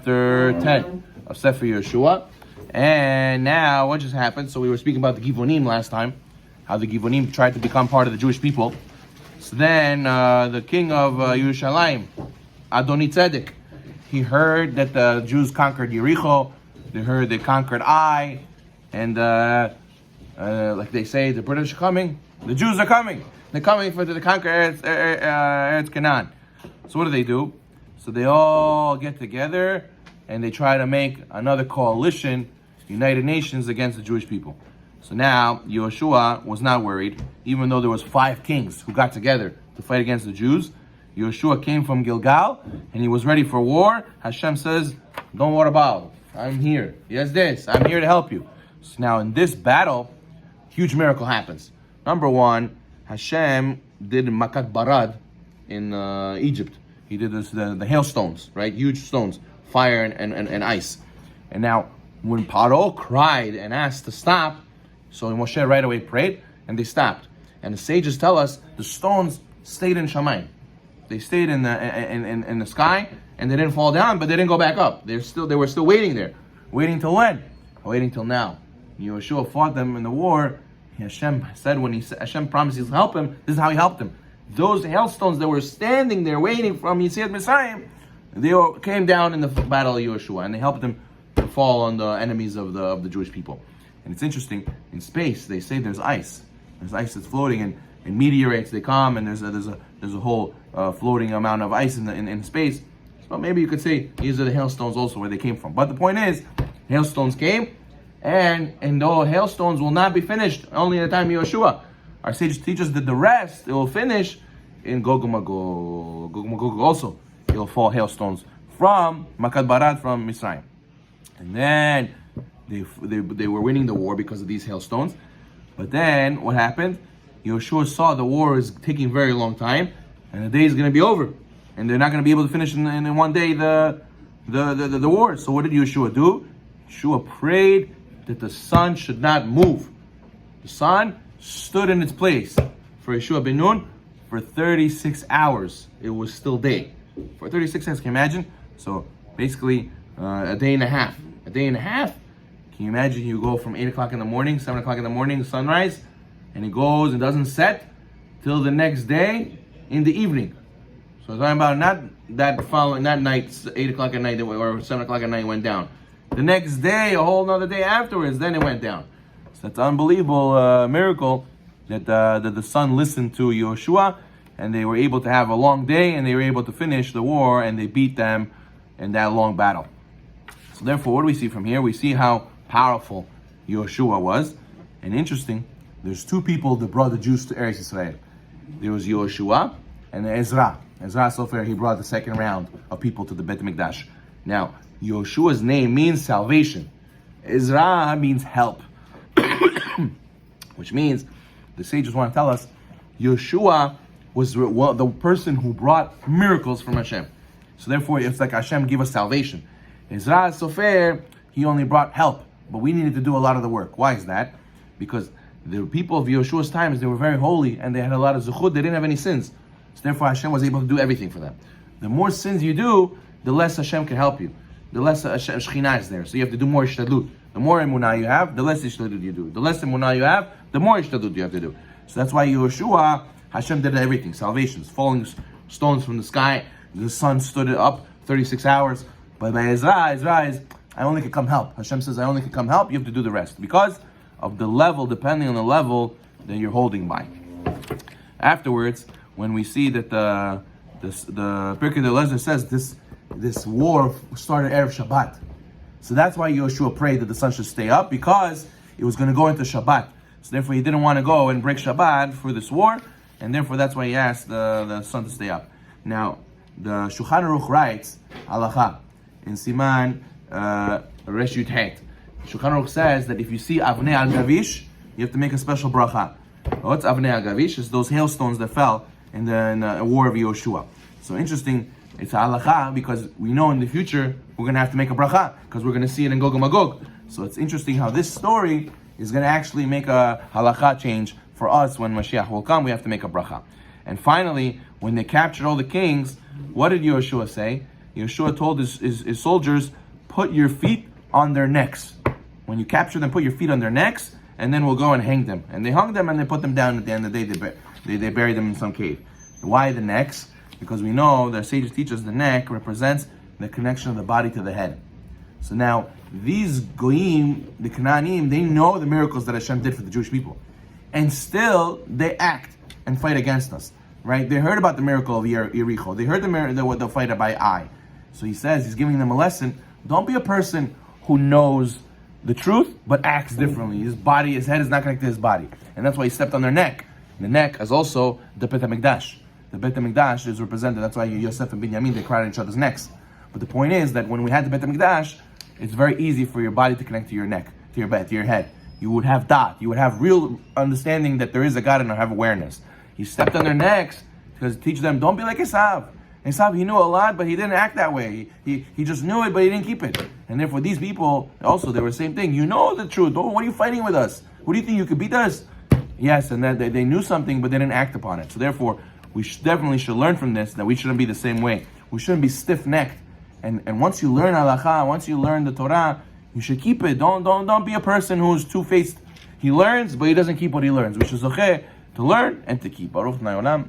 Chapter 10 of Sefer Yehoshua. And now what just happened? So we were speaking about the Givonim last time, how the Givonim tried to become part of the Jewish people. So then the king of Yerushalayim, Adoni Tzedek, he heard that the Jews conquered Yericho. They heard they conquered Ai, and like they say, the British are coming. The Jews are coming. They're coming to conquer Eretz Canaan. So what do? So they all get together and they try to make another coalition, United Nations, against the Jewish people. So now Yehoshua was not worried, even though there was 5 kings who got together to fight against the Jews. Yehoshua came from Gilgal and he was ready for war. Hashem says, "Don't worry about it. I'm here. Yes, this. I'm here to help you." So now in this battle, huge miracle happens. Number one, Hashem did Makat Barad in Egypt. He did the hailstones, right? Huge stones, fire and ice. And now, when Paro cried and asked to stop, so Moshe right away prayed, and they stopped. And the sages tell us the stones stayed in Shamayim. They stayed in the sky, and they didn't fall down, but they didn't go back up. They were still waiting there. Waiting till when? Waiting till now. Yehoshua fought them in the war. Hashem said Hashem promised he'll help him, this is how he helped him. Those hailstones that were standing there waiting from Yetziat Mitzrayim, they came down in the battle of Yehoshua, and they helped them to fall on the enemies of the Jewish people. And it's interesting, in space they say there's ice. There's ice that's floating, and meteorites they come, and there's a whole floating amount of ice in space. So maybe you could say these are the hailstones also where they came from. But the point is, hailstones came, and though hailstones will not be finished only at the time of Yehoshua. Our sages teach us that the rest, it will finish in Gog and Magog. Gog and Magog also, it will fall hailstones from Makat Barad, from Mitzrayim. And then they were winning the war because of these hailstones. But then what happened? Yehoshua saw the war is taking a very long time, and the day is going to be over, and they're not going to be able to finish in one day the war. So what did Yehoshua do? Yehoshua prayed that the sun should not move. The sun stood in its place for Yehoshua ben Nun for 36 hours. It was still day. For 36 hours, can you imagine? So basically a day and a half. A day and a half? Can you imagine you go from 8 o'clock in the morning, 7 o'clock in the morning, sunrise, and it goes and doesn't set till the next day in the evening. So I'm talking about not that night, 8 o'clock at night or 7 o'clock at night went down. The next day, a whole another day afterwards, then it went down. So that's an unbelievable miracle that the sun listened to Yehoshua, and they were able to have a long day, and they were able to finish the war, and they beat them in that long battle. So therefore, what do we see from here? We see how powerful Yehoshua was. And interesting, there's 2 people that brought the Jews to Eretz Israel. There was Yehoshua and Ezra. Ezra Sefer, he brought the second round of people to the Beit HaMikdash. Now, Yehoshua's name means salvation. Ezra means help. Which means, the sages want to tell us, Yehoshua was the person who brought miracles from Hashem. So therefore, it's like Hashem gave us salvation. Ezra Sefer, he only brought help, but we needed to do a lot of the work. Why is that? Because the people of Yehoshua's times, they were very holy, and they had a lot of zuchud, they didn't have any sins. So therefore, Hashem was able to do everything for them. The more sins you do, the less Hashem can help you. The less Shekhinah is there. So you have to do more ishtadlut. The more emunah you have, the less ishtadlut you do. The less emunah you have, the more ishtadlut you have to do. So that's why Yehoshua, Hashem did everything. Salvations, falling stones from the sky. The sun stood up 36 hours. But by Ezra is, I only can come help. Hashem says, I only can come help. You have to do the rest. Because of the level, depending on the level that you're holding by. Afterwards, when we see that the Pirkei Eliezer says this war started Erev Shabbat. So that's why Yehoshua prayed that the sun should stay up, because it was going to go into Shabbat. So therefore he didn't want to go and break Shabbat for this war, and therefore that's why he asked the sun to stay up. Now, the Shulchan Aruch writes, Halacha, in Siman Resh Yud Het. Shulchan Aruch says that if you see Avnei al Gavish, you have to make a special bracha. What's Avnei al Gavish? It's those hailstones that fell in the war of Yehoshua. So interesting, it's a halacha, because we know in the future we're going to have to make a bracha, because we're going to see it in Gog and Magog. So it's interesting how this story is going to actually make a halacha change for us. When Mashiach will come, we have to make a bracha. And finally, when they captured all the kings, what did Yehoshua say? Yehoshua told his soldiers, put your feet on their necks. When you capture them, put your feet on their necks, and then we'll go and hang them. And they hung them and they put them down. At the end of the day, they buried them in some cave. Why the necks? Because we know, the sages teach us, the neck represents the connection of the body to the head. So now, these goyim, the Canaanim, they know the miracles that Hashem did for the Jewish people. And still, they act and fight against us. Right? They heard about the miracle of Yericho. They heard the fight by eye. So he says, he's giving them a lesson. Don't be a person who knows the truth, but acts differently. His head is not connected to his body. And that's why he stepped on their neck. The neck is also the Bet HaMikdash. The Bet HaMikdash is represented. That's why Yosef and Binyamin, they cried on each other's necks. But the point is that when we had the Bet HaMikdash, it's very easy for your body to connect to your neck, to your head. You would have dot. You would have real understanding that there is a God and have awareness. He stepped on their necks because teach them, don't be like Esav. Esav, he knew a lot, but he didn't act that way. He just knew it, but he didn't keep it. And therefore, these people, also, they were the same thing. You know the truth. What are you fighting with us? What do you think? You could beat us? Yes, and that they knew something, but they didn't act upon it. So therefore, we definitely should learn from this that we shouldn't be the same way. We shouldn't be stiff-necked. And once you learn halacha, once you learn the Torah, you should keep it. Don't be a person who's two-faced. He learns, but he doesn't keep what he learns. We should zocheh to learn and to keep. Baruch Nayolam.